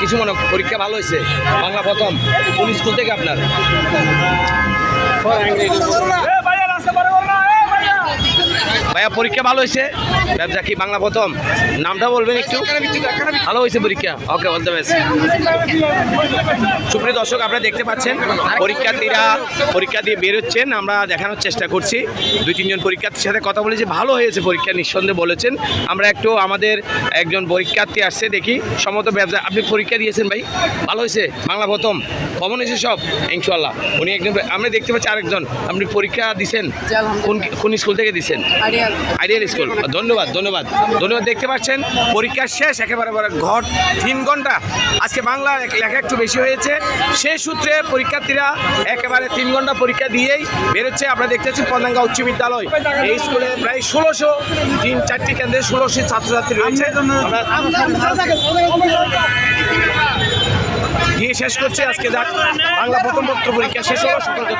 কিছু মনে পরীক্ষা ভালো হয়েছে? বাংলা প্রথম কোন স্কুল থেকে আপনার? ভাইয়া পরীক্ষা ভালো হয়েছে? ব্যবসা কি বাংলা প্রথম? নামটা বলবেন একটু? ভালো হয়েছে পরীক্ষা, ওকে, অল দ্য বেস্ট। সুপ্রিয় দর্শক, আপনারা দেখতে পাচ্ছেন পরীক্ষার্থীরা পরীক্ষা দিয়ে বেরোচ্ছেন। আমরা দেখানোর চেষ্টা করছি। 2-3 জন পরীক্ষার্থীর সাথে কথা বলেছি, ভালো হয়েছে পরীক্ষা, নিঃসন্দেহে বলেছেন। আমরা একটু আমাদের একজন পরীক্ষার্থী আসছে, দেখি। সম্মত ব্যবসা, আপনি পরীক্ষা দিয়েছেন ভাই? ভালো হয়েছে বাংলা প্রথম? কমন হয়েছে সব ইনশাল্লাহ? উনি একজন, আমরা দেখতে পাচ্ছি আরেকজন, আপনি পরীক্ষা দিয়েছেন? কোন স্কুল থেকে দিয়েছেন? Ideal school. ধন্যবাদ ধন্যবাদ ধন্যবাদ। দেখতে পাচ্ছেন পরীক্ষা শেষ, একেবারে 3 ঘন্টা। আজকে বাংলা লেখা একটু বেশি হয়েছে, সেই সূত্রে পরীক্ষার্থীরা একেবারে 3 ঘন্টা পরীক্ষা দিয়েই বেরোচ্ছে। আপনারা দেখতে পাচ্ছেন পদ্মাঙ্গা উচ্চ বিদ্যালয়, এই স্কুলে প্রায় 1600, 3-4টি কেন্দ্রে 1600 ছাত্রছাত্রী রয়েছে। দিয়ে শেষ করছে আজকে বাংলা প্রথম পত্র পরীক্ষা শেষ হলো। সকলকে